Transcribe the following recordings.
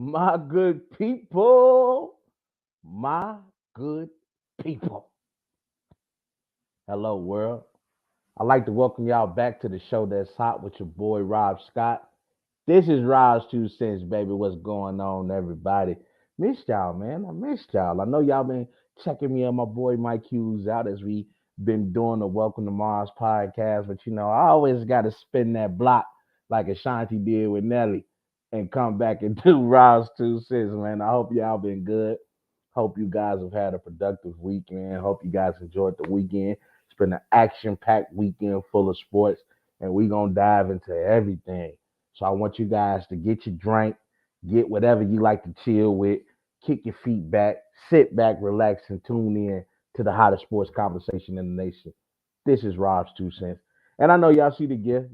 My good people, my good people. Hello, world. I'd like to welcome y'all back to the show that's hot with your boy Rob Scott. This is Robs2Cents, baby. What's going on, everybody? Missed y'all, man. I missed y'all. I know y'all been checking me and my boy Mike Hughes out as we been doing the Welcome to Mars podcast, but I always got to spin that block like Ashanti did with Nelly and come back and do Robs2Cents, man. I hope y'all been good. Hope you guys have had a productive weekend. Hope you guys enjoyed the weekend. It's been an action-packed weekend full of sports, and we gonna dive into everything. So I want you guys to get your drink, get whatever you like to chill with, kick your feet back, sit back, relax, and tune in to the hottest sports conversation in the nation. This is Robs2Cents. And I know y'all see the gift.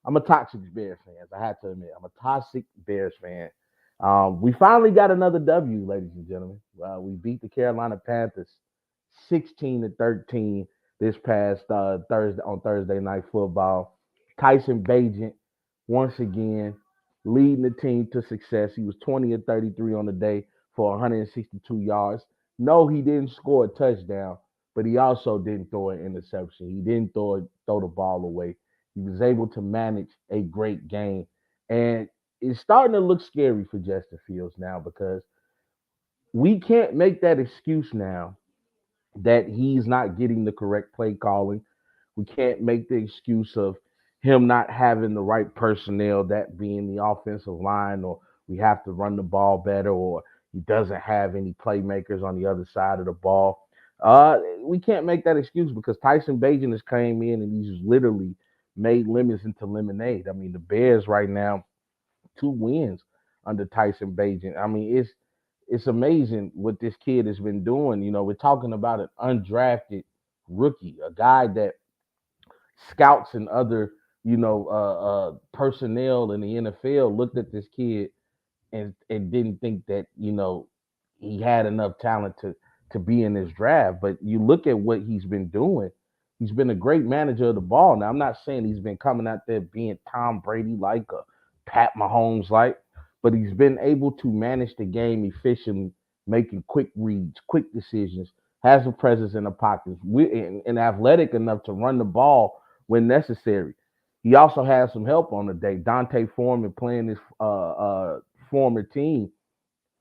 I'm a toxic Bears fan. I have to admit, I'm a toxic Bears fan. We finally got another W, ladies and gentlemen. We beat the Carolina Panthers 16-13 this past Thursday on Thursday Night Football. Tyson Bagent once again leading the team to success. He was 20 of 33 on the day for 162 yards. No, he didn't score a touchdown, but he also didn't throw an interception. He didn't throw the ball away. He was able to manage a great game. And it's starting to look scary for Justin Fields now because we can't make that excuse now that he's not getting the correct play calling. We can't make the excuse of him not having the right personnel, that being the offensive line, or we have to run the ball better, or he doesn't have any playmakers on the other side of the ball. We can't make that excuse because Tyson Bagent has came in and he's literally made lemons into lemonade. I mean, the Bears right now, 2 wins under Tyson Bagent. I mean, it's amazing what this kid has been doing. We're talking about an undrafted rookie, a guy that scouts and other, personnel in the NFL looked at this kid and didn't think that, he had enough talent to be in this draft. But you look at what he's been doing. He's been a great manager of the ball. Now, I'm not saying he's been coming out there being Tom Brady like or Pat Mahomes like, but he's been able to manage the game efficiently, making quick reads, quick decisions, has a presence in the pockets, and athletic enough to run the ball when necessary. He also has some help on the day. Dante Foreman playing his former team,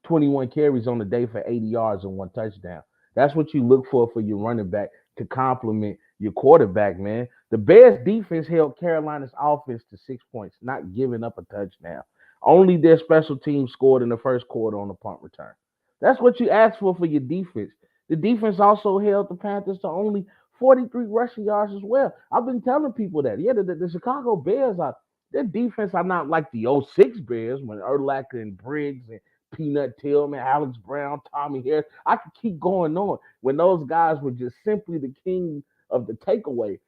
21 carries on the day for 80 yards and 1 touchdown. That's what you look for your running back to complement your quarterback, man. The Bears defense held Carolina's offense to 6 points, not giving up a touchdown. Only their special team scored in the first quarter on the punt return. That's what you ask for your defense. The defense also held the Panthers to only 43 rushing yards as well. I've been telling people that. Yeah, the Chicago Bears their defense are not like the '06 Bears when Urlacher and Briggs and Peanut Tillman, Alex Brown, Tommy Harris. I could keep going on when those guys were just simply the king of the takeaway.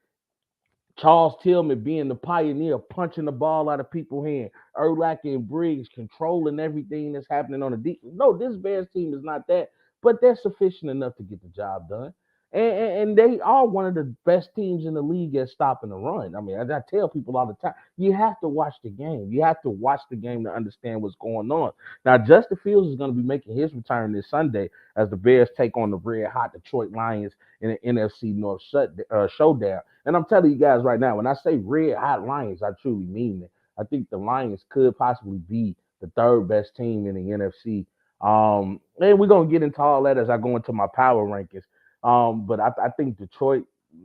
Charles Tillman being the pioneer, punching the ball out of people's hands. Urlacher and Briggs controlling everything that's happening on the defense. No, this Bears team is not that, but they're sufficient enough to get the job done. And they are one of the best teams in the league at stopping the run. I mean, I tell people all the time, you have to watch the game. You have to watch the game to understand what's going on. Now, Justin Fields is going to be making his return this Sunday as the Bears take on the red hot Detroit Lions in an NFC North showdown. And I'm telling you guys right now, when I say red hot Lions, I truly mean it. I think the Lions could possibly be the third best team in the NFC. And we're gonna get into all that as I go into my power rankings. But I think Detroit,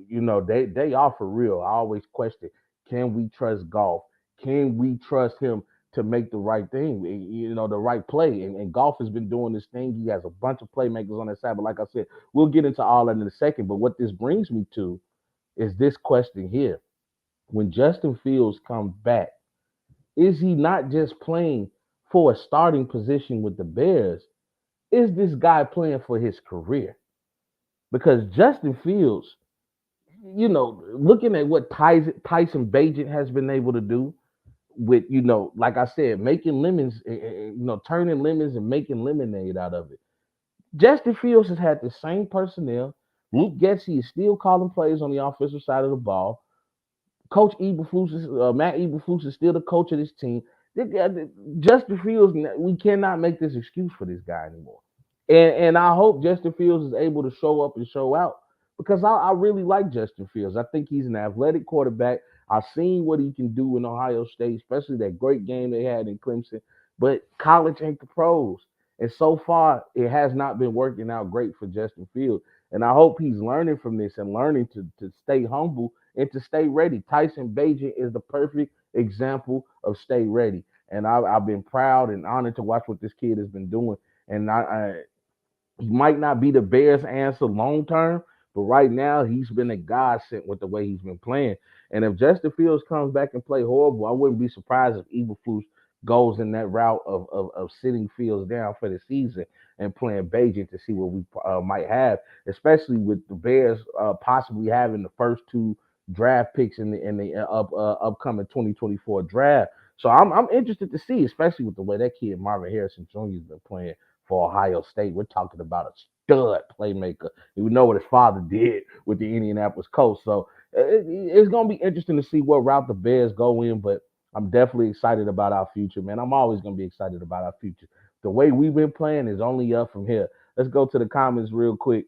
they are for real. I always question, can we trust Golf? Can we trust him to make the right thing, the right play? And Golf has been doing this thing. He has a bunch of playmakers on that side. But like I said, we'll get into all that in a second. But what this brings me to is this question here. When Justin Fields comes back, is he not just playing for a starting position with the Bears? Is this guy playing for his career? Because Justin Fields, looking at what Tyson Bagent has been able to do with, like I said, making lemons, turning lemons and making lemonade out of it. Justin Fields has had the same personnel. Luke Getsy is still calling plays on the offensive side of the ball. Coach Matt Eberflus is still the coach of this team. Justin Fields, we cannot make this excuse for this guy anymore. And I hope Justin Fields is able to show up and show out because I really like Justin Fields. I think he's an athletic quarterback. I've seen what he can do in Ohio State, especially that great game they had in Clemson. But college ain't the pros. And so far, it has not been working out great for Justin Fields. And I hope he's learning from this and learning to stay humble and to stay ready. Tyson Bagent is the perfect example of stay ready. And I've been proud and honored to watch what this kid has been doing. And he might not be the Bears' answer long term, but right now he's been a godsend with the way he's been playing. And if Justin Fields comes back and play horrible, I wouldn't be surprised if Eberflus goes in that route of sitting Fields down for the season and playing Beijing to see what we might have, especially with the Bears possibly having the first two draft picks in the upcoming 2024 draft. So I'm interested to see, especially with the way that kid Marvin Harrison Jr. has been playing for Ohio State. We're talking about a stud playmaker. You know what his father did with the Indianapolis Colts. So it's going to be interesting to see what route the Bears go in, but I'm definitely excited about our future, man. I'm always going to be excited about our future. The way we've been playing is only up from here. Let's go to the comments real quick.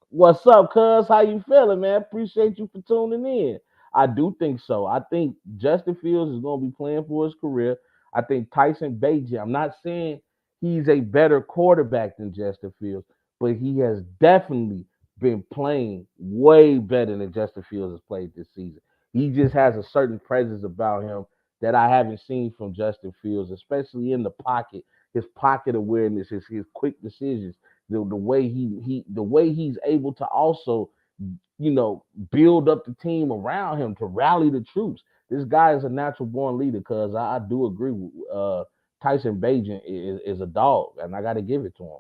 What's up, cuz? How you feeling, man? Appreciate you for tuning in. I do think so. I think Justin Fields is going to be playing for his career. I think Tyson Bagent, I'm not saying he's a better quarterback than Justin Fields, but he has definitely been playing way better than Justin Fields has played this season. He just has a certain presence about him that I haven't seen from Justin Fields, especially in the pocket. His pocket awareness, his quick decisions, the way the way he's able to also build up the team around him to rally the troops. This guy is a natural born leader. Cause I do agree with Tyson Bagent is a dog, and I got to give it to him.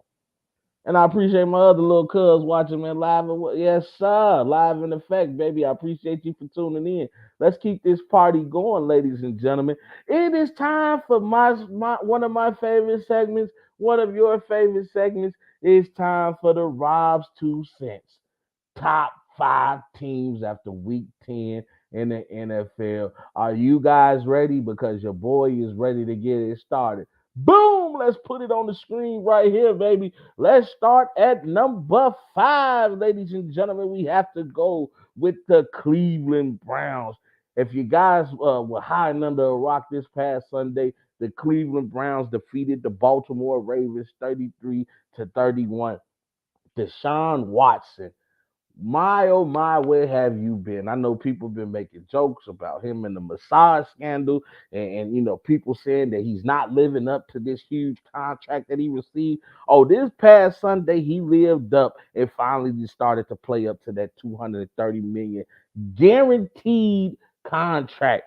And I appreciate my other little cuz watching, man, live. Yes, sir. Live in effect, baby. I appreciate you for tuning in. Let's keep this party going, ladies and gentlemen. It is time for my one of my favorite segments, one of your favorite segments. It's time for the Robs2Cents top five teams after week 10 in the NFL. Are you guys ready? Because your boy is ready to get it started. Boom! Let's put it on the screen right here, baby. Let's start at number five, ladies and gentlemen. We have to go with the Cleveland Browns. If you guys were hiding under a rock this past Sunday, the Cleveland Browns defeated the Baltimore Ravens 33-31. Deshaun Watson, my oh my, where have you been? I know people have been making jokes about him and the massage scandal, and people saying that he's not living up to this huge contract that he received. Oh, this past Sunday he lived up and finally just started to play up to that 230 million guaranteed contract,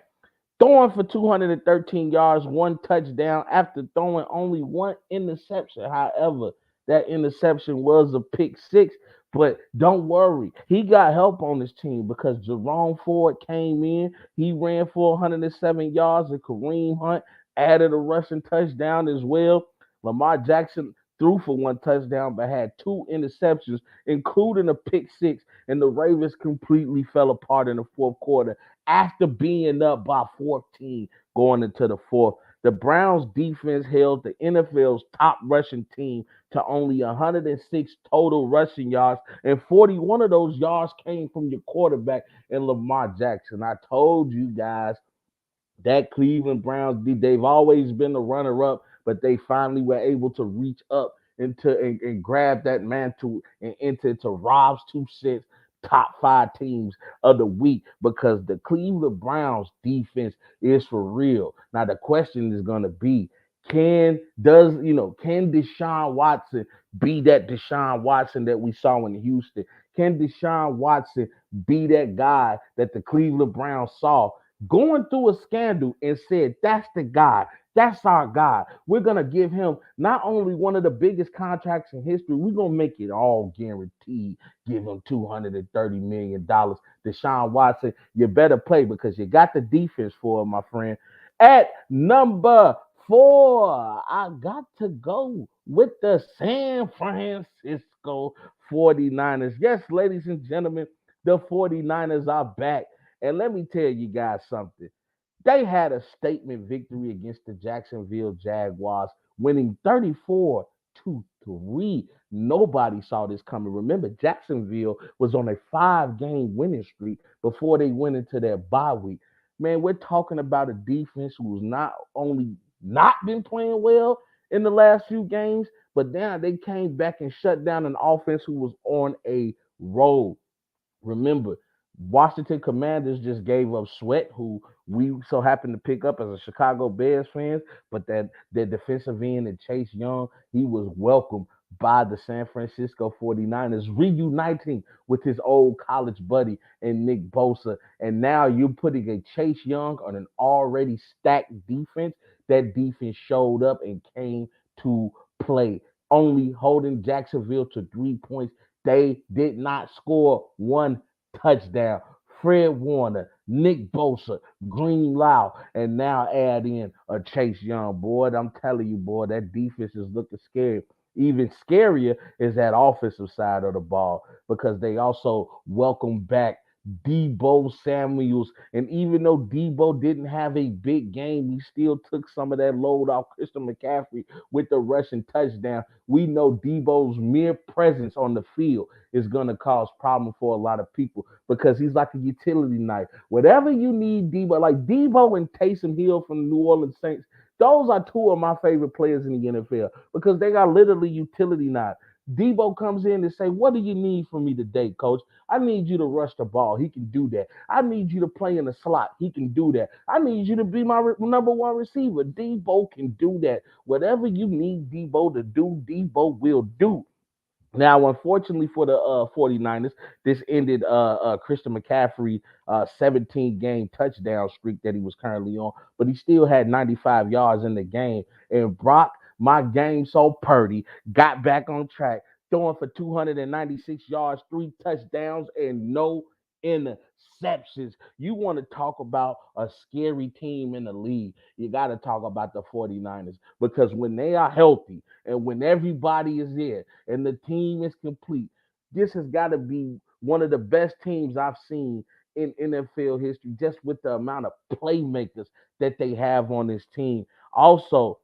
throwing for 213 yards, one touchdown after throwing only one interception. However, that interception was a pick six. But don't worry, he got help on his team because Jerome Ford came in. He ran for 107 yards, and Kareem Hunt added a rushing touchdown as well. Lamar Jackson threw for one touchdown but had two interceptions, including a pick six, and the Ravens completely fell apart in the fourth quarter after being up by 14 going into the fourth. The Browns defense held the NFL's top rushing team to only 106 total rushing yards, and 41 of those yards came from your quarterback and Lamar Jackson. I told you guys that Cleveland Browns, they've always been the runner-up, but they finally were able to reach up and grab that mantle and enter into Rob's 2 cents top five teams of the week because the Cleveland Browns defense is for real. Now the question is gonna be, can Deshaun Watson be that Deshaun Watson that we saw in Houston? Can Deshaun Watson be that guy that the Cleveland Browns saw going through a scandal and said, that's the guy. That's our guy. We're going to give him not only one of the biggest contracts in history, we're going to make it all guaranteed. Give him $230 million. Deshaun Watson, you better play because you got the defense for him, my friend. At number four, I got to go with the San Francisco 49ers. Yes, ladies and gentlemen, the 49ers are back. And let me tell you guys something. They had a statement victory against the Jacksonville Jaguars, winning 34-3. Nobody saw this coming. Remember, Jacksonville was on a 5-game winning streak before they went into their bye week. Man, we're talking about a defense who's not only not been playing well in the last few games, but now they came back and shut down an offense who was on a roll. Remember, Washington Commanders just gave up Sweat, who we so happen to pick up as a Chicago Bears fans, but that their defensive end and Chase Young, he was welcomed by the San Francisco 49ers, reuniting with his old college buddy and Nick Bosa. And now you're putting a Chase Young on an already stacked defense. That defense showed up and came to play, only holding Jacksonville to 3 points. They did not score one touchdown. Fred Warner, Nick Bosa, Green Lau, and now add in a Chase Young. Boy, I'm telling you, boy, that defense is looking scary. Even scarier is that offensive side of the ball because they also welcome back Debo Samuels. And even though Debo didn't have a big game, he still took some of that load off Christian McCaffrey with the rushing touchdown. We know Debo's mere presence on the field is going to cause problem for a lot of people because he's like a utility knife. Whatever you need, Debo, like Debo and Taysom Hill from the New Orleans Saints, those are two of my favorite players in the NFL because they got literally utility knives. Debo comes in and say, "What do you need from me today, coach? I need you to rush the ball. He can do that. I need you to play in the slot. He can do that. I need you to be my number one receiver. Debo can do that. Whatever you need Debo to do, Debo will do." Now, unfortunately for the 49ers, this ended Christian McCaffrey 17-game touchdown streak that he was currently on, but he still had 95 yards in the game. And Brock, my game so Purdy, got back on track, throwing for 296 yards, 3 touchdowns, and no interceptions. You want to talk about a scary team in the league, you got to talk about the 49ers because when they are healthy and when everybody is there, and the team is complete. This has got to be one of the best teams I've seen in NFL history, just with the amount of playmakers that they have on this team. Also,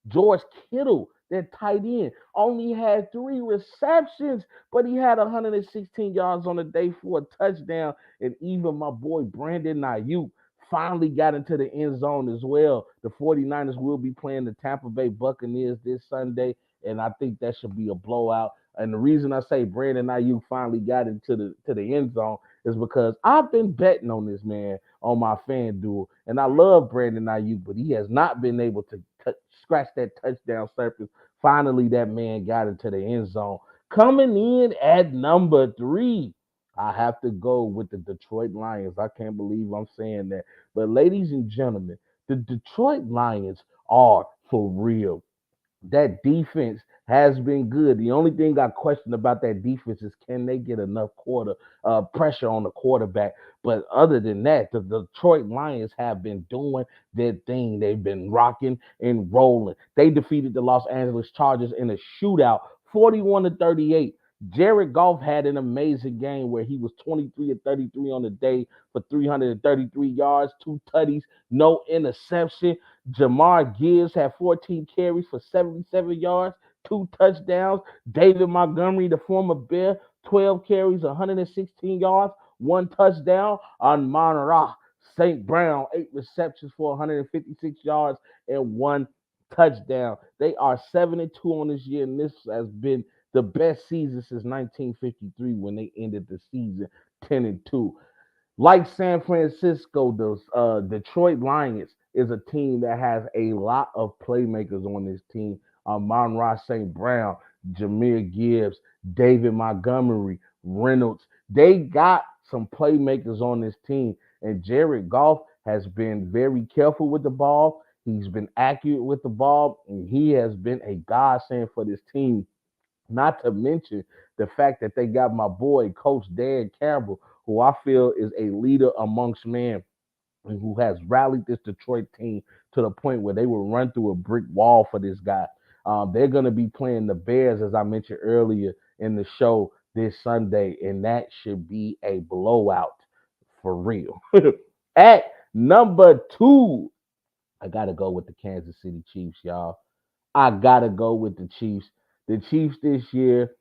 George Kittle, their tight end, only had 3 receptions, but he had 116 yards on the day for a touchdown. And even my boy Brandon Ayuk finally got into the end zone as well. The 49ers will be playing the Tampa Bay Buccaneers this Sunday, and I think that should be a blowout. And the reason I say Brandon Ayuk finally got into the end zone is because I've been betting on this man on my fan duel, and I love Brandon Ayuk, but he has not been able to scratch that touchdown surface. Finally, that man got into the end zone. Coming in at number 3, I have to go with the Detroit Lions. I can't believe I'm saying that, but ladies and gentlemen, the Detroit Lions are for real. That defense has been good. The only thing I question about that defense is can they get enough quarter pressure on the quarterback. But other than that, the Detroit Lions have been doing their thing. They've been rocking and rolling. They defeated the Los Angeles Chargers in a shootout, 41-38. Jared Goff had an amazing game where he was 23-33 on the day for 333 yards, 2 tutties, no interception. Jamar Gibbs had 14 carries for 77 yards, 2 touchdowns. David Montgomery, the former Bear, 12 carries, 116 yards, 1 touchdown. Amon Ra St. Brown, 8 receptions for 156 yards and 1 touchdown. They are 7-2 on this year, and this has been the best season since 1953 when they ended the season 10-2. Like San Francisco, the Detroit Lions is a team that has a lot of playmakers on this team. Amon-Ra St. Brown, Jameer Gibbs, David Montgomery, Reynolds. They got some playmakers on this team. And Jared Goff has been very careful with the ball. He's been accurate with the ball, and he has been a godsend for this team. Not to mention the fact that they got my boy, Coach Dan Campbell, who I feel is a leader amongst men and who has rallied this Detroit team to the point where they will run through a brick wall for this guy. They're going to be playing the Bears, as I mentioned earlier in the show, this Sunday, and that should be a blowout for real. At Number 2, I got to go with the Kansas City Chiefs, y'all. I gotta go with the Chiefs. The Chiefs this year,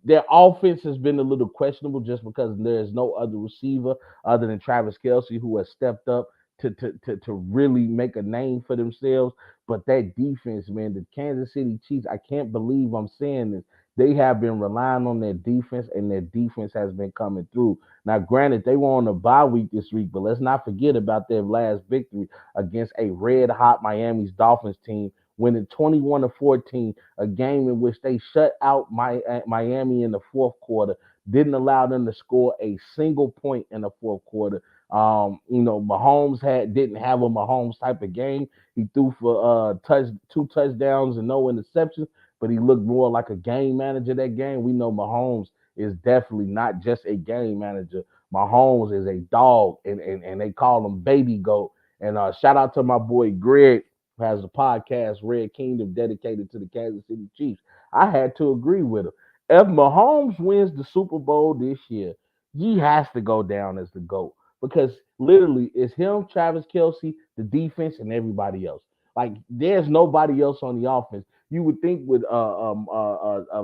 their offense has been a little questionable just because there's no other receiver other than Travis Kelce who has stepped up to really make a name for themselves. But that defense, man, the Kansas City Chiefs, I can't believe I'm saying this. They have been relying on their defense, and their defense has been coming through. Now, granted, they were on a bye week this week, but let's not forget about their last victory against a red hot Miami's Dolphins team, winning 21-14, a game in which they shut out Miami in the fourth quarter, didn't allow them to score a single point in the fourth quarter. Mahomes didn't have a Mahomes type of game. He threw for 2 touchdowns and no interceptions, but he looked more like a game manager that game. We know Mahomes is definitely not just a game manager. Mahomes is a dog, and they call him Baby Goat. And shout out to my boy Greg, who has a podcast, Red Kingdom, dedicated to the Kansas City Chiefs. I had to agree with him. If Mahomes wins the Super Bowl this year, he has to go down as the GOAT because literally it's him, Travis Kelce, the defense, and everybody else. Like, there's nobody else on the offense. You would think with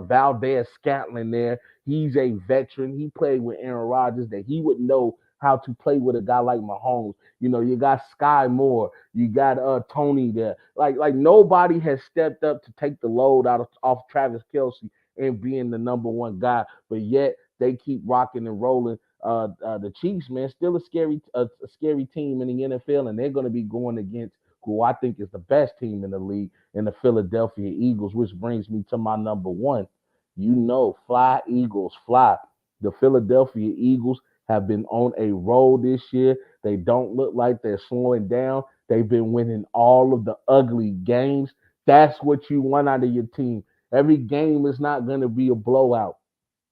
Valdez Scantling there, he's a veteran. He played with Aaron Rodgers, that he would know how to play with a guy like Mahomes. You got Sky Moore, you got Tony there. Like nobody has stepped up to take the load off Travis Kelce and being the number one guy, but yet they keep rocking and rolling. The Chiefs, man, still a scary team in the NFL, and they're going to be going against who I think is the best team in the league, in the Philadelphia Eagles, which brings me to my number 1. Fly Eagles, fly. The Philadelphia Eagles have been on a roll this year. They don't look like they're slowing down. They've been winning all of the ugly games. That's what you want out of your team. Every game is not going to be a blowout.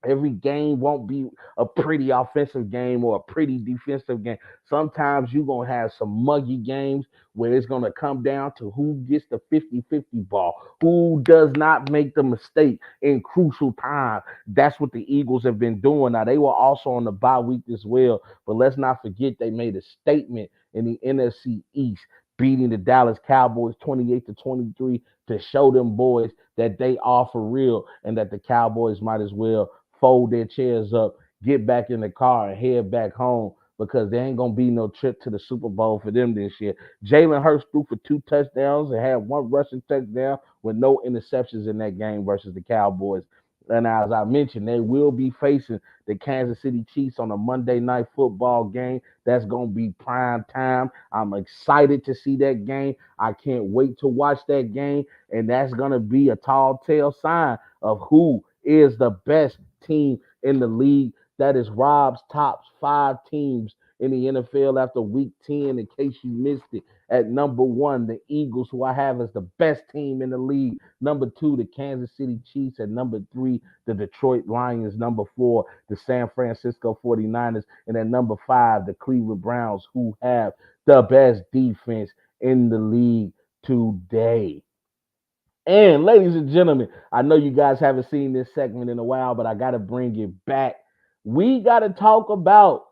Every game won't be a pretty offensive game or a pretty defensive game. Sometimes you're going to have some muggy games where it's going to come down to who gets the 50-50 ball, who does not make the mistake in crucial time. That's what the Eagles have been doing. Now, they were also on the bye week as well, but let's not forget they made a statement in the NFC East, beating the Dallas Cowboys 28-23 to show them boys that they are for real and that the Cowboys might as well fold their chairs up, get back in the car, and head back home because there ain't going to be no trip to the Super Bowl for them this year. Jalen Hurts threw for 2 touchdowns and had 1 rushing touchdown with no interceptions in that game versus the Cowboys. And as I mentioned, they will be facing the Kansas City Chiefs on a Monday Night Football game. That's going to be prime time. I'm excited to see that game. I can't wait to watch that game. And that's going to be a tall tale sign of who is the best team in the league. That is Rob's top 5 teams in the NFL after week 10, in case you missed it. At number 1, the Eagles, who I have as the best team in the league. Number 2, the Kansas City Chiefs. At number 3, the Detroit Lions. Number 4, the San Francisco 49ers. And at number 5, the Cleveland Browns, who have the best defense in the league today. And ladies and gentlemen, I know you guys haven't seen this segment in a while, but I got to bring it back. We got to talk about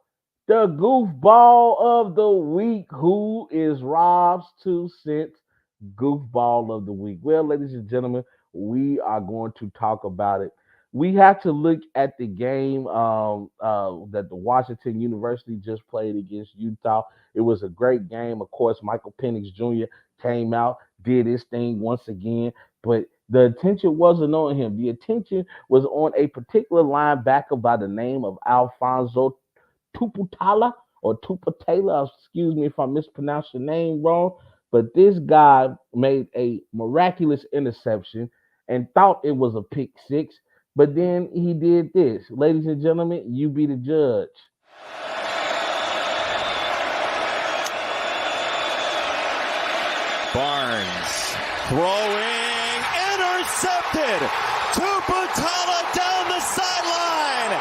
the goofball of the week. Who is Robs2Cents goofball of the week? Well, ladies and gentlemen, we are going to talk about it. We have to look at the game that the Washington University just played against Utah. It was a great game. Of course, Michael Penix Jr. came out, did his thing once again, but the attention wasn't on him. The attention was on a particular linebacker by the name of Alfonso Tuputala or Tuputala. Excuse me if I mispronounced your name wrong, but this guy made a miraculous interception and thought it was a pick 6, but then he did this. Ladies and gentlemen, you be the judge. Barnes throwing, intercepted. Tuputala down the sideline.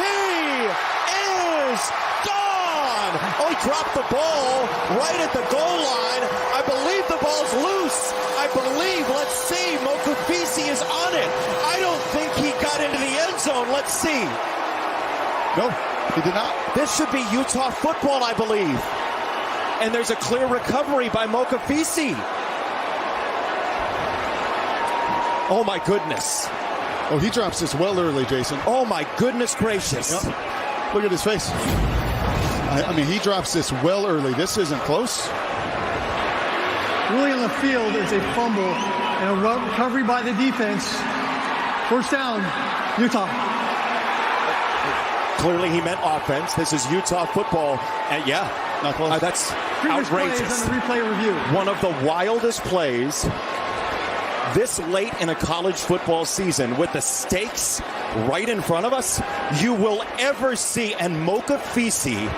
He is gone. Oh, he dropped the ball right at the goal line. I believe the ball's loose. I believe, let's see, Mokufisi is on it. I don't think he got into the end zone. Let's see. No, He did not. This should be Utah football, I believe. And there's a clear recovery by Mokafisi. Oh, my goodness. Oh, he drops this well early, Jason. Oh, my goodness gracious. Yep. Look at his face. I mean, he drops this well early. This isn't close. Really on the field is a fumble and a recovery by the defense. First down, Utah. Clearly he meant offense. This is Utah football. And yeah, not close. That's Previous outrageous. On the replay review. One of the wildest plays this late in a college football season with the stakes right in front of us you will ever see. And Mokafisi,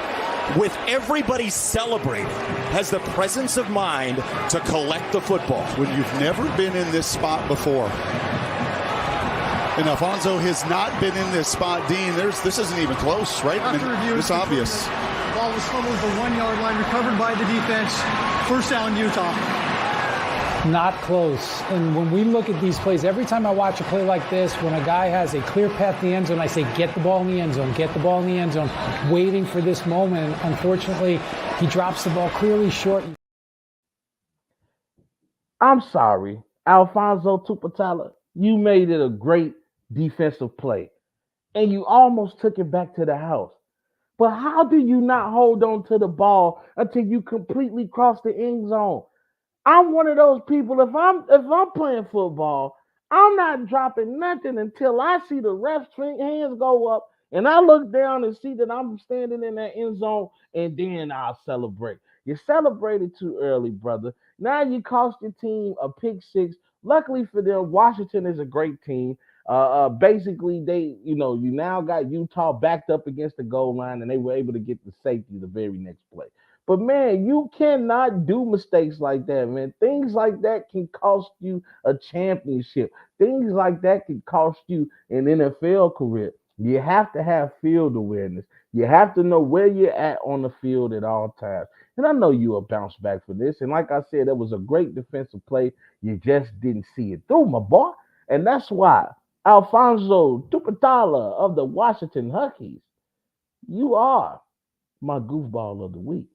with everybody celebrating, has the presence of mind to collect the football. When you've never been in this spot before. And Alfonso has not been in this spot, Dean. This isn't even close, right? After review, it's obvious. The ball was fumbled at the 1 yard line, recovered by the defense. First down, Utah. Not close. And when we look at these plays, every time I watch a play like this, when a guy has a clear path to the end zone, I say, get the ball in the end zone, get the ball in the end zone, waiting for this moment. Unfortunately, he drops the ball clearly short. I'm sorry, Alfonso Tupatala, you made it a great defensive play, and you almost took it back to the house. But how do you not hold on to the ball until you completely cross the end zone? I'm one of those people. If I'm playing football, I'm not dropping nothing until I see the ref's hands go up and I look down and see that I'm standing in that end zone, and then I'll celebrate. You celebrated too early, brother. Now you cost your team a pick six. Luckily for them, Washington is a great team. Basically, you now got Utah backed up against the goal line, and they were able to get the safety the very next play. But man, you cannot do mistakes like that, man. Things like that can cost you a championship. Things like that can cost you an NFL career. You have to have field awareness. You have to know where you're at on the field at all times. And I know you will bounce back for this. And like I said, it was a great defensive play. You just didn't see it through, my boy. And that's why Alfonso Tupatala of the Washington Huskies, you are my goofball of the week.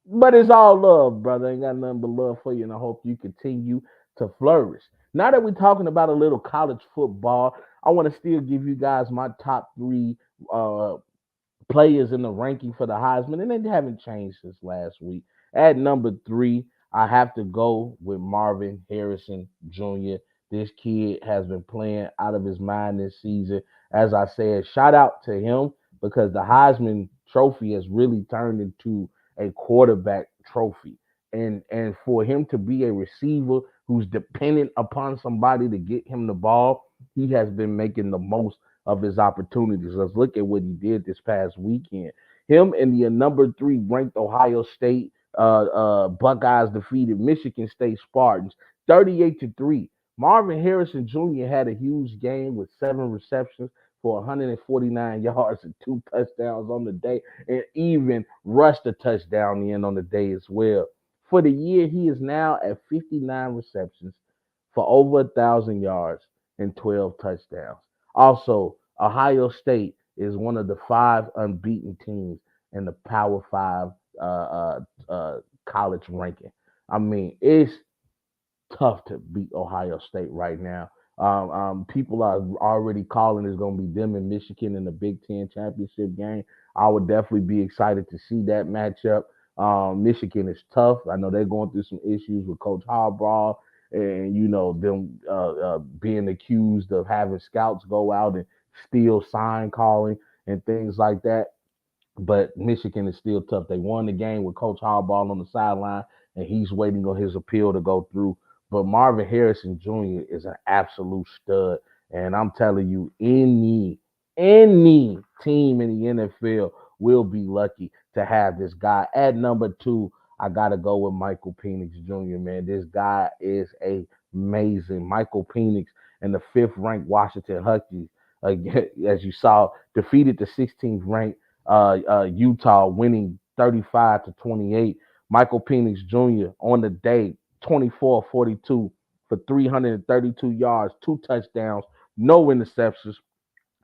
But it's all love, brother. Ain't got nothing but love for you, and I hope you continue to flourish. Now that we're talking about a little college football, I want to still give you guys my top three players in the ranking for the Heisman, and they haven't changed since last week. At number three, I have to go with Marvin Harrison Jr. This kid has been playing out of his mind this season. As I said, shout out to him because the Heisman Trophy has really turned into a quarterback trophy. And for him to be a receiver who's dependent upon somebody to get him the ball, he has been making the most of his opportunities. Let's look at what he did this past weekend. Him and the number three ranked Ohio State Buckeyes defeated Michigan State Spartans 38-3. Marvin Harrison Jr. had a huge game with 7 receptions for 149 yards and 2 touchdowns on the day, and even rushed a touchdown in on the day as well. For the year, he is now at 59 receptions for over 1,000 yards and 12 touchdowns. Also, Ohio State is one of the 5 unbeaten teams in the Power 5 college ranking. I mean, it's tough to beat Ohio State right now. People are already calling it's going to be them and Michigan in the Big Ten championship game. I would definitely be excited to see that matchup. Michigan is tough. I know they're going through some issues with Coach Harbaugh and, them being accused of having scouts go out and steal sign calling and things like that. But Michigan is still tough. They won the game with Coach Harbaugh on the sideline, and he's waiting on his appeal to go through. But Marvin Harrison Jr. is an absolute stud. And I'm telling you, any team in the NFL will be lucky to have this guy. At number 2, I got to go with Michael Penix Jr., man. This guy is amazing. Michael Penix and the 5th-ranked Washington Huskies, as you saw, defeated the 16th-ranked Utah, winning 35-28. Michael Penix Jr. on the day, 24-42 for 332 yards, 2 touchdowns, no interceptions.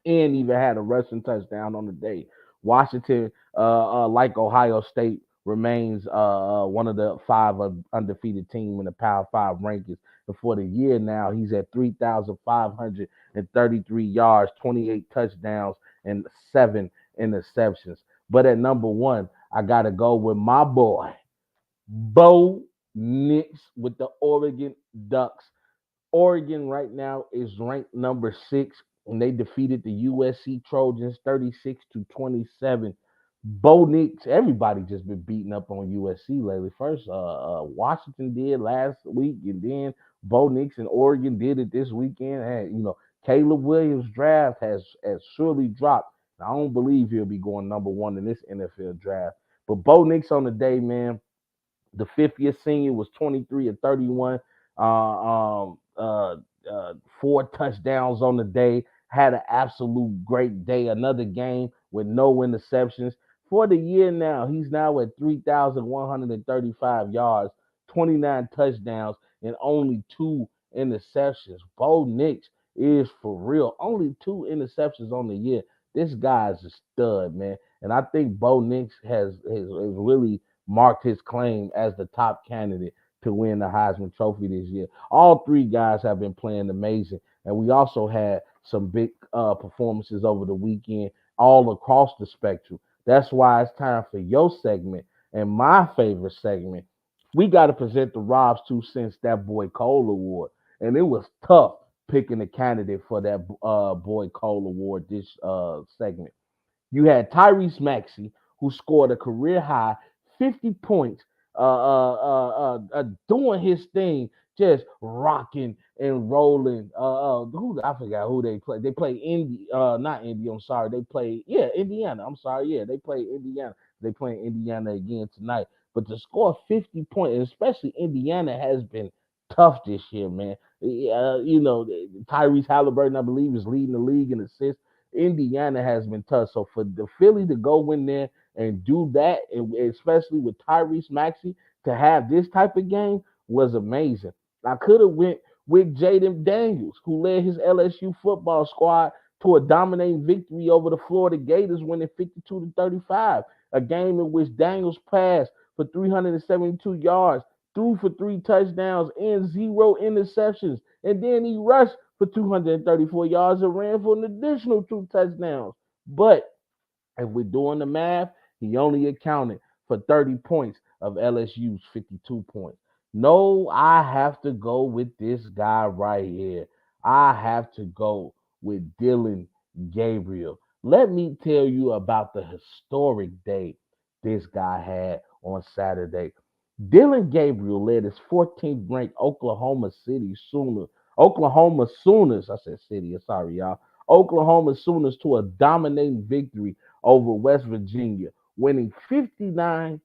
and even had a rushing touchdown on the day. Washington, like Ohio State, remains one of the five undefeated team in the Power Five rankings. And for the year now, he's at 3,533 yards, 28 touchdowns, and 7 interceptions. But at number one, I got to go with my boy, Bo Nix with the Oregon Ducks. Oregon right now is ranked number 6, and they defeated the USC Trojans 36-27. Bo Nix, everybody just been beating up on USC lately. First, Washington did last week, and then Bo Nix and Oregon did it this weekend. And Caleb Williams' draft has surely dropped. I don't believe he'll be going number 1 in this NFL draft. But Bo Nix on the day, man, the fifth-year senior was 23 and 31, uh, 4 touchdowns on the day. Had an absolute great day. Another game with no interceptions. For the year now, he's now at 3,135 yards, 29 touchdowns, and only 2 interceptions. Bo Nix is for real. Only 2 interceptions on the year. This guy's a stud, man. And I think Bo Nix has really marked his claim as the top candidate to win the Heisman Trophy this year. All 3 guys have been playing amazing, and we also had some big performances over the weekend all across the spectrum. That's why it's time for your segment and my favorite segment. We got to present the Robs2Cents That Boy Cole Award, and it was tough picking a candidate for that Boy Cole Award this segment. You had Tyrese Maxey, who scored a career high 50 points, doing his thing, just rocking and rolling. Who I forgot who they play. They play not Indy. I'm sorry. They play Indiana. I'm sorry. Yeah, they play Indiana. They play Indiana again tonight. But to score 50 points, and especially Indiana, has been tough this year, man. Tyrese Halliburton, I believe, is leading the league in assists. Indiana has been tough. So for the Philly to go in there and do that, and especially with Tyrese Maxey to have this type of game was amazing. I could have went with Jaden Daniels, who led his LSU football squad to a dominating victory over the Florida Gators, winning 52-35. A game in which Daniels passed for 372 yards, threw for 3 touchdowns and 0 interceptions, and then he rushed for 234 yards and ran for an additional 2 touchdowns. But if we're doing the math, he only accounted for 30 points of LSU's 52 points. No, I have to go with this guy right here. I have to go with Dylan Gabriel. Let me tell you about the historic day this guy had on Saturday. Dylan Gabriel led his 14th ranked Oklahoma Sooners, I said city, sorry, y'all. Oklahoma Sooners to a dominating victory over West Virginia, winning 59-20.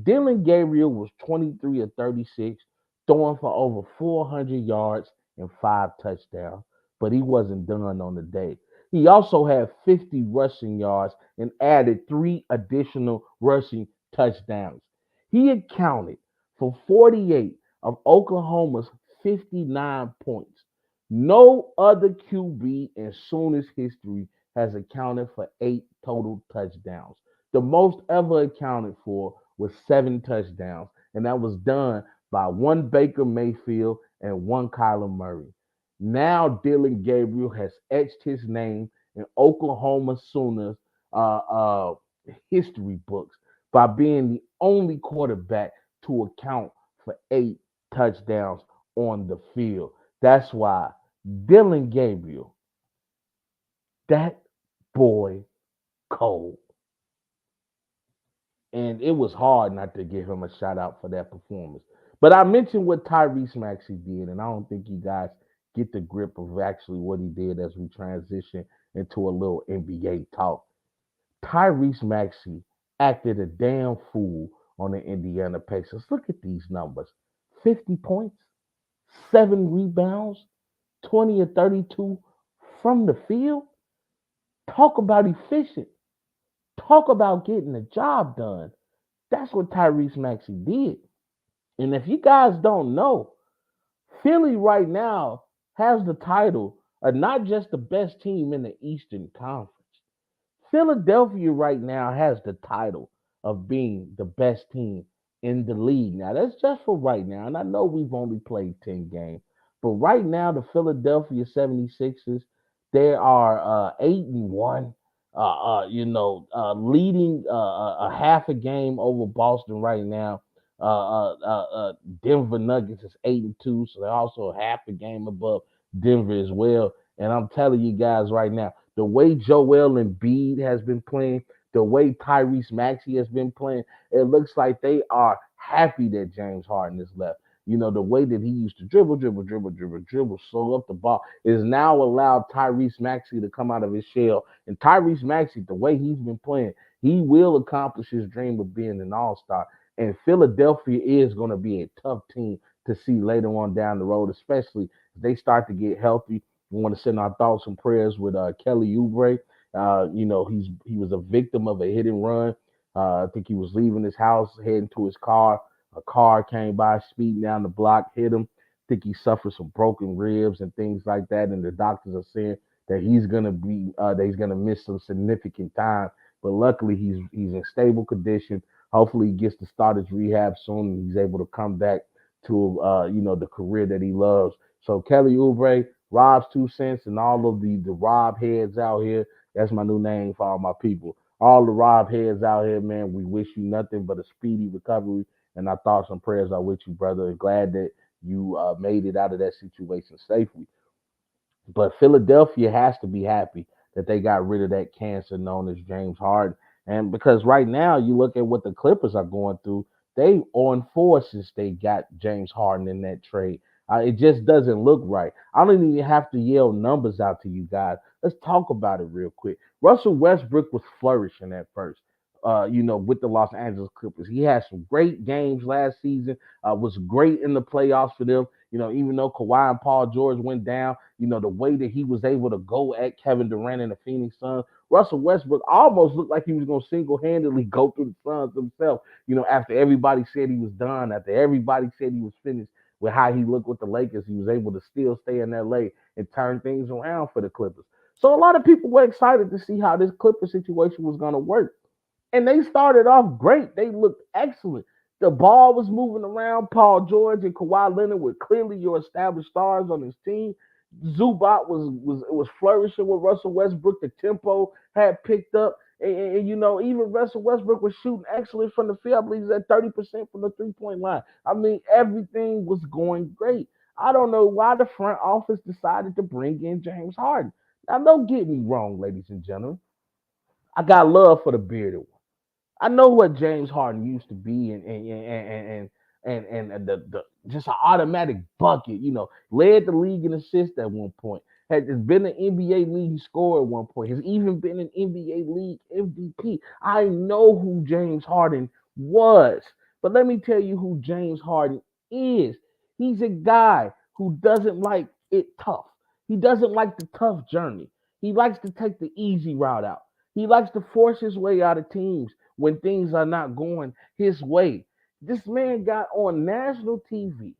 Dylan Gabriel was 23 of 36, throwing for over 400 yards and 5 touchdowns, but he wasn't done on the day. He also had 50 rushing yards and added 3 additional rushing touchdowns. He accounted for 48 of Oklahoma's 59 points. No other QB in Sooners history has accounted for 8 total touchdowns. The most ever accounted for was 7 touchdowns, and that was done by one Baker Mayfield and one Kyler Murray. Now Dylan Gabriel has etched his name in Oklahoma Sooners history books by being the only quarterback to account for 8 touchdowns on the field. That's why Dylan Gabriel, that boy Cole. And it was hard not to give him a shout out for that performance. But I mentioned what Tyrese Maxey did, and I don't think you guys get the grip of actually what he did as we transition into a little NBA talk. Tyrese Maxey acted a damn fool on the Indiana Pacers. Look at these numbers: 50 points, 7 rebounds, 20 or 32 from the field. Talk about efficient. Talk about getting the job done. That's what Tyrese Maxey did. And if you guys don't know, Philly right now has the title are not just the best team in the Eastern Conference. Philadelphia right now has the title of being the best team in the league. Now, that's just for right now. And I know we've only played 10 games, but right now, the Philadelphia 76ers, they are 8-1, leading a half a game over Boston right now. Denver Nuggets is 8-2, so they're also half a game above Denver as well. And I'm telling you guys right now, the way Joel Embiid has been playing, the way Tyrese Maxey has been playing, it looks like they are happy that James Harden is left. The way that he used to dribble, slow up the ball, is now allowed Tyrese Maxey to come out of his shell. And Tyrese Maxey, the way he's been playing, he will accomplish his dream of being an all-star. And Philadelphia is going to be a tough team to see later on down the road, especially if they start to get healthy. We want to send our thoughts and prayers with Kelly Oubre. He was a victim of a hit and run. I think he was leaving his house, heading to his car. A car came by, speeding down the block, hit him. I think he suffered some broken ribs and things like that. And the doctors are saying that he's gonna miss some significant time. But luckily, he's in stable condition. Hopefully, he gets to start his rehab soon and he's able to come back to the career that he loves. So Kelly Oubre, Robs2Cents, and all of the Rob heads out here. That's my new name for all my people. All the Rob heads out here, man. We wish you nothing but a speedy recovery, and our thoughts and prayers are with you, brother. Glad that you made it out of that situation safely. But Philadelphia has to be happy that they got rid of that cancer known as James Harden. And because right now you look at what the Clippers are going through, they on four since they got James Harden in that trade. It just doesn't look right. I don't even have to yell numbers out to you guys. Let's talk about it real quick. Russell Westbrook was flourishing at first. With the Los Angeles Clippers, he had some great games last season. Was great in the playoffs for them. Even though Kawhi and Paul George went down, the way that he was able to go at Kevin Durant and the Phoenix Suns, Russell Westbrook almost looked like he was going to single-handedly go through the Suns himself, after everybody said he was done, after everybody said he was finished with how he looked with the Lakers, he was able to still stay in LA and turn things around for the Clippers. So a lot of people were excited to see how this Clipper situation was going to work. And they started off great. They looked excellent. The ball was moving around. Paul George and Kawhi Leonard were clearly your established stars on his team. Zubac was flourishing with Russell Westbrook. The tempo had picked up. And even Russell Westbrook was shooting excellent from the field. I believe he's at 30% from the three-point line. I mean, everything was going great. I don't know why the front office decided to bring in James Harden. Now, don't get me wrong, ladies and gentlemen. I got love for the bearded one. I know what James Harden used to be, and the just an automatic bucket. Led the league in assists at one point. Has been an NBA league scorer at one point. Has even been an NBA league MVP. I know who James Harden was, but let me tell you who James Harden is. He's a guy who doesn't like it tough. He doesn't like the tough journey. He likes to take the easy route out. He likes to force his way out of teams when things are not going his way. This man got on national TV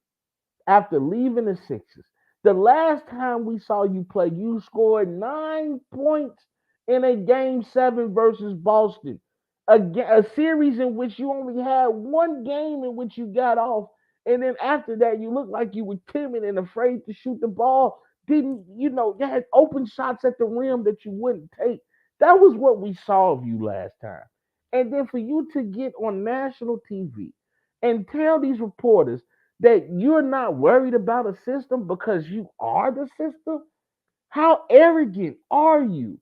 after leaving the Sixers. The last time we saw you play, you scored 9 points in a game 7 versus Boston. A series in which you only had one game in which you got off. And then after that, you looked like you were timid and afraid to shoot the ball. You had open shots at the rim that you wouldn't take. That was what we saw of you last time. And then for you to get on national TV and tell these reporters that you're not worried about a system because you are the system, how arrogant are you?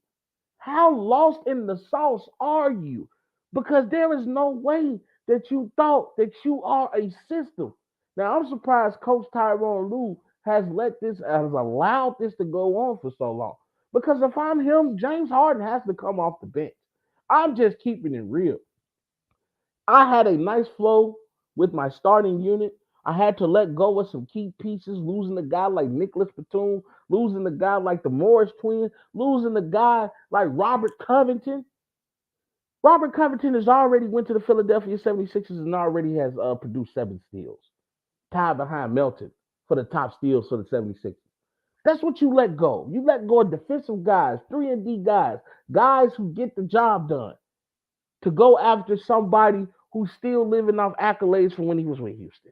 How lost in the sauce are you? Because there is no way that you thought that you are a system. Now I'm surprised Coach Tyronn Lue has allowed this to go on for so long. Because if I'm him, James Harden has to come off the bench. I'm just keeping it real. I had a nice flow with my starting unit. I had to let go of some key pieces, losing a guy like Nicholas Batum, losing a guy like the Morris twins, losing a guy like Robert Covington. Robert Covington has already went to the Philadelphia 76ers and already has produced 7 steals, tied behind Melton for the top steals for the 76ers. That's what you let go. You let go of defensive guys, 3-and-D guys who get the job done, to go after somebody who's still living off accolades from when he was with Houston.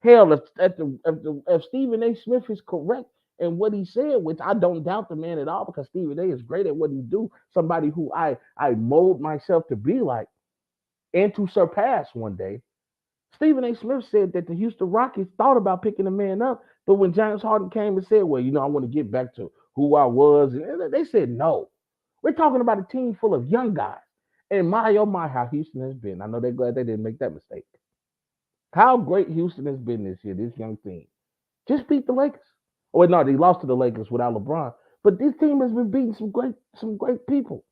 Hell, if Stephen A. Smith is correct in what he said, which I don't doubt the man at all, because Stephen A. is great at what he do, somebody who I mold myself to be like and to surpass one day. Stephen A. Smith said that the Houston Rockets thought about picking a man up, but when James Harden came and said, well, I want to get back to who I was, and they said no. We're talking about a team full of young guys. And my, oh my, how Houston has been. I know they're glad they didn't make that mistake. How great Houston has been this year, this young team. Just beat the Lakers. Oh, wait, no, they lost to the Lakers without LeBron. But this team has been beating some great people.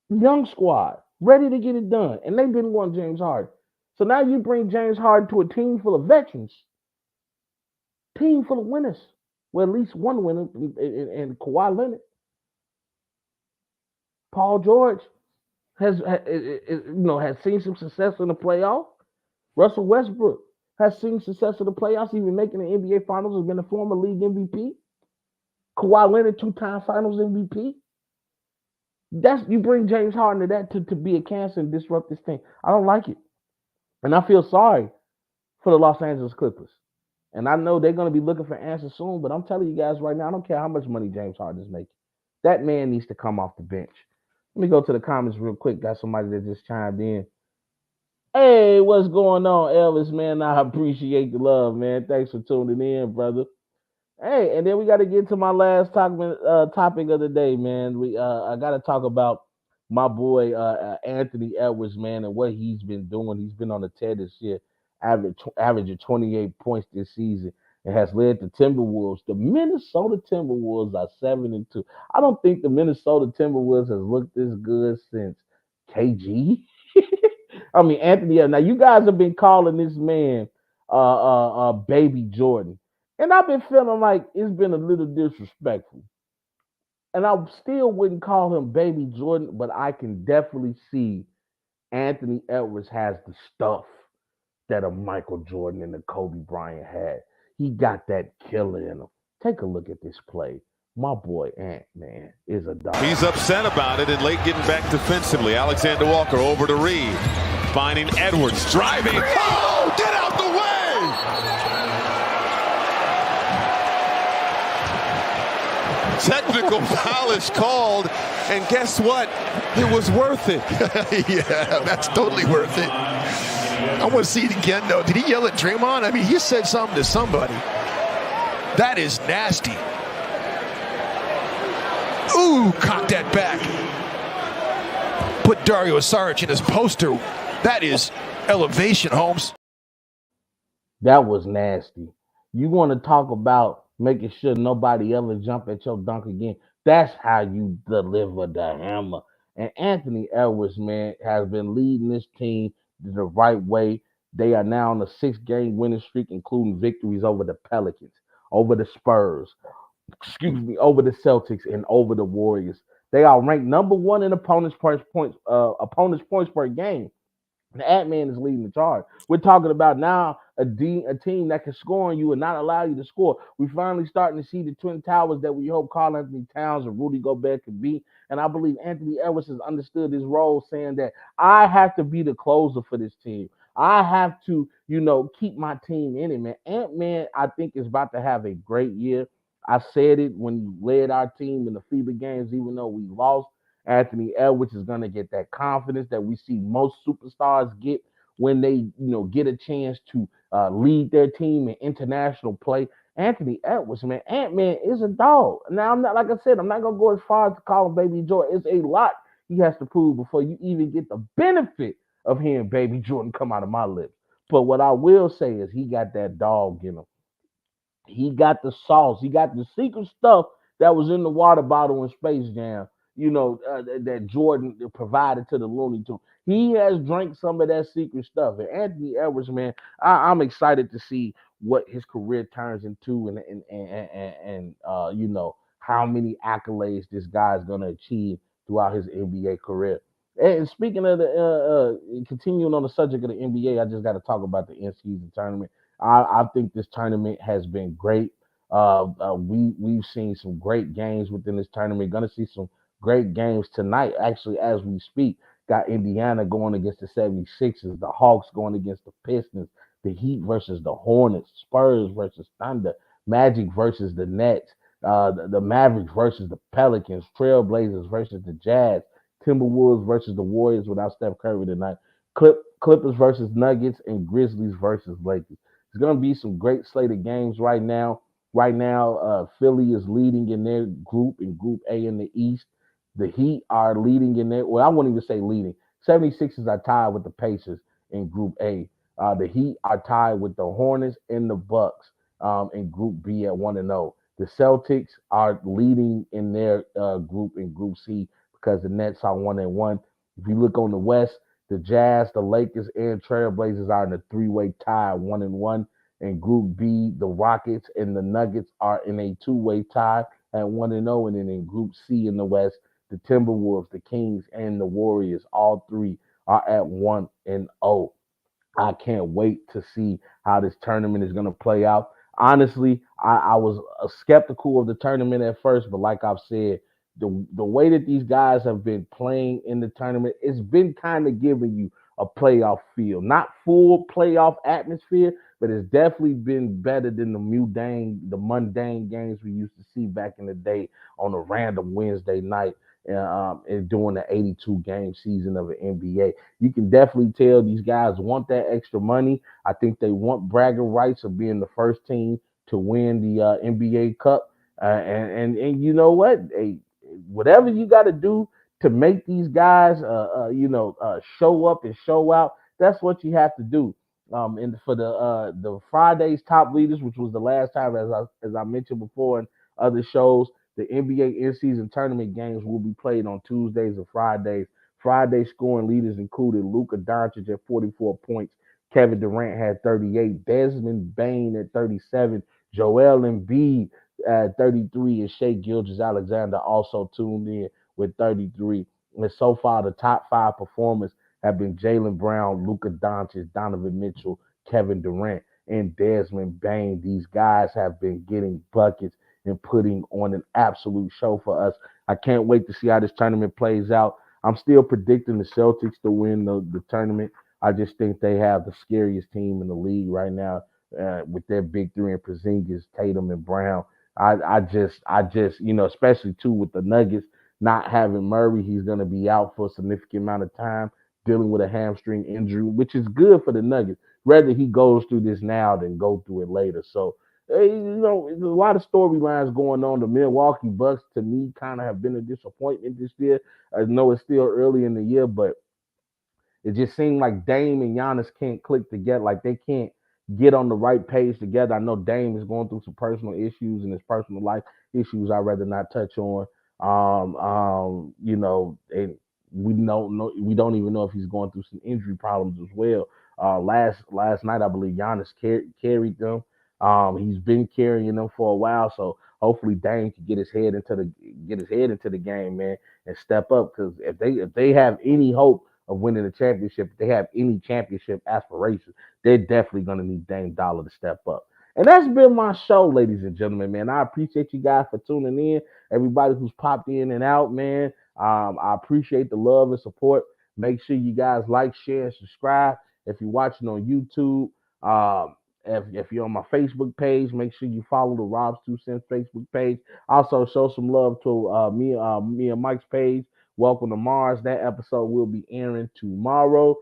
Young squad, ready to get it done. And they've been wanting James Harden. So now you bring James Harden to a team full of veterans, team full of winners. Well, at least one winner in Kawhi Leonard. Paul George has seen some success in the playoffs. Russell Westbrook has seen success in the playoffs, even making the NBA Finals, has been a former league MVP. Kawhi Leonard, 2-time Finals MVP. You bring James Harden to that to be a cancer and disrupt this thing. I don't like it. And I feel sorry for the Los Angeles Clippers. And I know they're going to be looking for answers soon, but I'm telling you guys right now, I don't care how much money James Harden is making. That man needs to come off the bench. Let me go to the comments real quick. Got somebody that just chimed in. Hey, what's going on, Elvis, man? I appreciate the love, man. Thanks for tuning in, brother. Hey, and then we got to get to my last topic of the day, man. I got to talk about my boy Anthony Edwards, man, and what he's been doing. He's been on the tear this year, averaging 28 points this season, and has led the Timberwolves. The Minnesota Timberwolves are 7-2. I don't think the Minnesota Timberwolves has looked this good since KG. I mean, Anthony. Now you guys have been calling this man Baby Jordan. And I've been feeling like it's been a little disrespectful. And I still wouldn't call him Baby Jordan, but I can definitely see Anthony Edwards has the stuff that a Michael Jordan and a Kobe Bryant had. He got that killer in him. Take a look at this play. My boy Ant, man, is a dog. He's upset about it and late getting back defensively. Alexander Walker over to Reed. Finding Edwards. Driving. Oh, get out the way! Technical foul is called, and guess what? It was worth it. Yeah, that's totally worth it. I want to see it again, though. Did he yell at Draymond? I mean, he said something to somebody. That is nasty. Ooh, cocked that back. Put Dario Saric in his poster. That is elevation, Holmes. That was nasty. You want to talk about making sure nobody ever jump at your dunk again. That's how you deliver the hammer. And Anthony Edwards, man, has been leading this team the right way. They are now on a 6-game winning streak, including victories over the Pelicans, over the Spurs, over the Celtics, and over the Warriors. They are ranked number 1 in opponents' points per game. The Ant-Man is leading the charge. We're talking about now a team that can score on you and not allow you to score. We're finally starting to see the Twin Towers that we hope Karl Anthony Towns and Rudy Gobert could be. And I believe Anthony Edwards has understood his role, saying that I have to be the closer for this team. I have to, keep my team in it, man. Ant-Man, I think, is about to have a great year. I said it when he led our team in the FIBA games, even though we lost. Anthony Edwards is going to get that confidence that we see most superstars get when they, get a chance to lead their team in international play. Anthony Edwards, man, Ant-Man is a dog. Now, I'm not, like I said, I'm not going to go as far as to call him Baby Jordan. It's a lot he has to prove before you even get the benefit of hearing Baby Jordan come out of my lips. But what I will say is he got that dog in him. He got the sauce. He got the secret stuff that was in the water bottle in Space Jam. That Jordan provided to the Looney Tunes. He has drank some of that secret stuff. And Anthony Edwards, man, I'm excited to see what his career turns into and how many accolades this guy is going to achieve throughout his NBA career. And speaking of continuing on the subject of the NBA, I just got to talk about the in-season tournament. I think this tournament has been great. We've seen some great games within this tournament. Going to see some great games tonight, actually, as we speak. Got Indiana going against the 76ers, the Hawks going against the Pistons, the Heat versus the Hornets, Spurs versus Thunder, Magic versus the Nets, the Mavericks versus the Pelicans, Trailblazers versus the Jazz, Timberwolves versus the Warriors without Steph Curry tonight, Clippers versus Nuggets, and Grizzlies versus Lakers. It's going to be some great slate of games right now. Right now, Philly is leading in their group, in Group A in the East. The Heat are leading in there. Well, I wouldn't even say leading. 76ers are tied with the Pacers in Group A. The Heat are tied with the Hornets and the Bucks in Group B at 1-0. The Celtics are leading in their group in Group C because the Nets are 1-1. If you look on the West, the Jazz, the Lakers, and Trailblazers are in a three-way tie, 1-1. In Group B, the Rockets and the Nuggets are in a two-way tie at 1-0. And then in Group C in the West, the Timberwolves, the Kings, and the Warriors, all three are at 1-0. I can't wait to see how this tournament is going to play out. Honestly, I was skeptical of the tournament at first, but like I've said, the way that these guys have been playing in the tournament, it's been kind of giving you a playoff feel. Not full playoff atmosphere, but it's definitely been better than the mundane games we used to see back in the day on a random Wednesday night and during the 82 game season of an NBA. You can definitely tell these guys want that extra money. I think they want bragging rights of being the first team to win the NBA Cup. And you know what? Hey, whatever you got to do to make these guys, show up and show out, that's what you have to do. And for the Friday's top leaders, which was the last time, as I mentioned before in other shows, the NBA in-season tournament games will be played on Tuesdays and Fridays. Friday scoring leaders included Luka Doncic at 44 points. Kevin Durant had 38. Desmond Bain at 37. Joel Embiid at 33. And Shai Gilgeous-Alexander also tuned in with 33. And so far, the top five performers have been Jaylen Brown, Luka Doncic, Donovan Mitchell, Kevin Durant, and Desmond Bain. These guys have been getting buckets and putting on an absolute show for us. I can't wait to see how this tournament plays out. I'm still predicting the Celtics to win the tournament. I just think they have the scariest team in the league right now with their big three in Porzingis, Tatum, and Brown. I just, especially too with the Nuggets not having Murray, he's going to be out for a significant amount of time, dealing with a hamstring injury, which is good for the Nuggets. Rather he goes through this now than go through it later. So there's a lot of storylines going on. The Milwaukee Bucks, to me, kind of have been a disappointment this year. I know it's still early in the year, but it just seemed like Dame and Giannis can't click together. Like they can't get on the right page together. I know Dame is going through some personal issues and his personal life issues I'd rather not touch on. And we don't even know if he's going through some injury problems as well. Last night I believe Giannis carried them. He's been carrying them for a while, so hopefully Dame can get his head into the game, man, and step up. Because if they have any hope of winning the championship, if they have any championship aspirations, they're definitely gonna need Dame Dollar to step up. And that's been my show, ladies and gentlemen, man. I appreciate you guys for tuning in. Everybody who's popped in and out, man. I appreciate the love and support. Make sure you guys like, share, and subscribe. If you're watching on YouTube, if you're on my Facebook page, make sure you follow the Robs2Cents Facebook page. Also, show some love to me and Mike's page. Welcome to Mars. That episode will be airing tomorrow.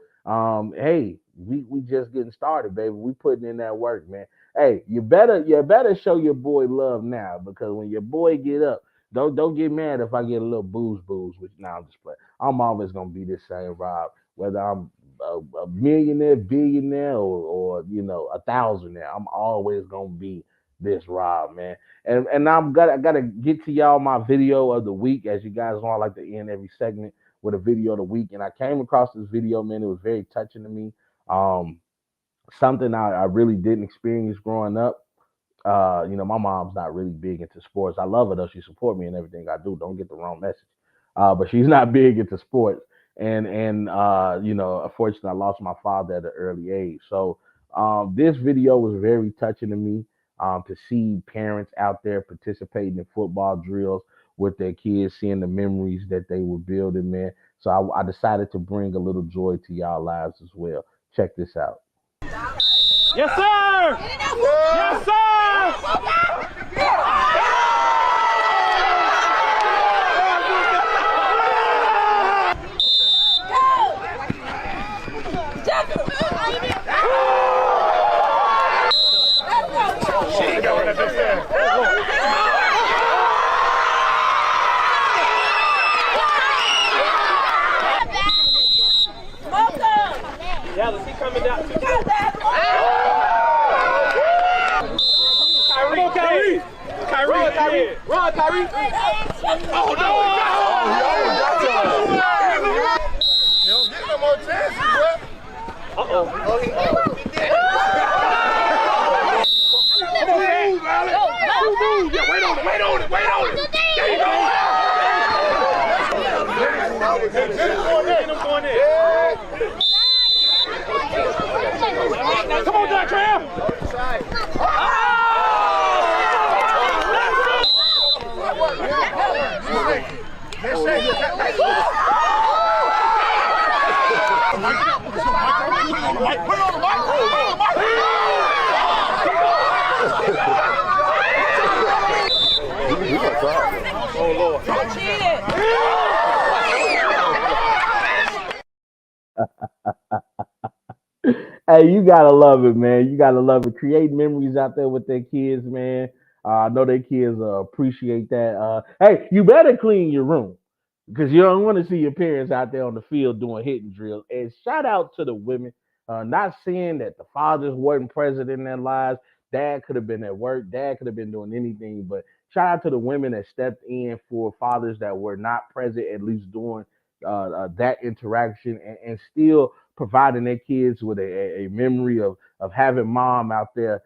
Hey, we just getting started, baby. We putting in that work, man. Hey, you better show your boy love now, because when your boy get up, don't get mad if I get a little booze. Which now I'm just playing. I'm always gonna be the same Rob, whether I'm a millionaire, billionaire, or a thousandaire. I'm always gonna be this Rob, man. And I gotta get to y'all my video of the week. As you guys know, I like to end every segment with a video of the week. And I came across this video, man. It was very touching to me. Something I really didn't experience growing up. My mom's not really big into sports. I love her though. She supports me in everything I do. Don't get the wrong message. But she's not big into sports. And unfortunately, I lost my father at an early age. So this video was very touching to me. To see parents out there participating in football drills with their kids, seeing the memories that they were building, man. So I decided to bring a little joy to y'all lives as well. Check this out. Yes, sir! Yes, sir! Yeah, let's see coming down. Kyrie! Run, Kyrie! Oh, no! You don't get no more chances, bro. Uh-oh. Move, Alex. Move. Yeah, wait on it. There you go. Going in. Come on, Jack Tram! Oh, Lord. Hey, you gotta love it, man. You gotta love it. Create memories out there with their kids, man. I know their kids appreciate that. Hey, you better clean your room because you don't want to see your parents out there on the field doing hitting drills. And shout out to the women. Not saying that the fathers weren't present in their lives. Dad could have been at work. Dad could have been doing anything. But shout out to the women that stepped in for fathers that were not present, at least during that interaction, and still providing their kids with a memory of having mom out there,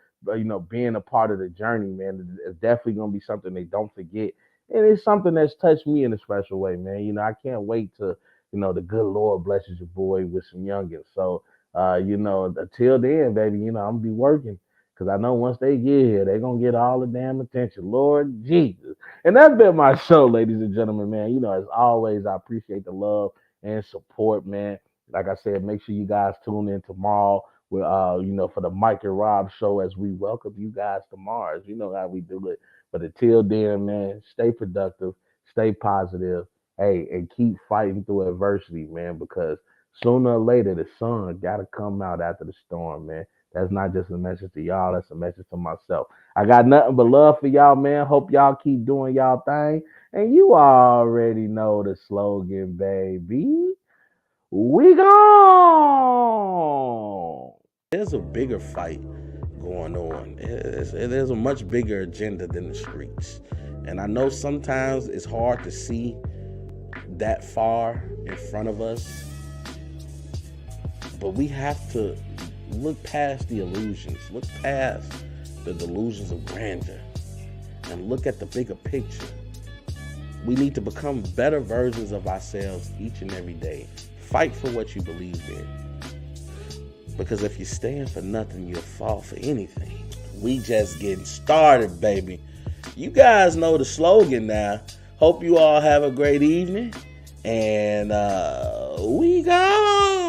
being a part of the journey, man. It's definitely gonna be something they don't forget, and it's something that's touched me in a special way, man. I can't wait to, the good Lord blesses your boy with some youngins. So, until then, baby, I'm gonna be working. Cause I know once they get here, they're gonna get all the damn attention. Lord Jesus. And that's been my show, ladies and gentlemen, man. As always, I appreciate the love and support, man. Like I said, make sure you guys tune in tomorrow with for the Mike and Rob show as we welcome you guys to Mars. You know how we do it. But until then, man, stay productive, stay positive, hey, and keep fighting through adversity, man, because sooner or later the sun gotta come out after the storm, man. That's not just a message to y'all, that's a message to myself. I got nothing but love for y'all, man. Hope y'all keep doing y'all thing. And you already know the slogan, baby. We gone. There's a bigger fight going on. There's a much bigger agenda than the streets. And I know sometimes it's hard to see that far in front of us, but we have to look past the illusions, look past the delusions of grandeur, and look at the bigger picture. We need to become better versions of ourselves each and every day. Fight for what you believe in. Because if you stand for nothing, you'll fall for anything. We just getting started, baby. You guys know the slogan now. Hope you all have a great evening. And we gone.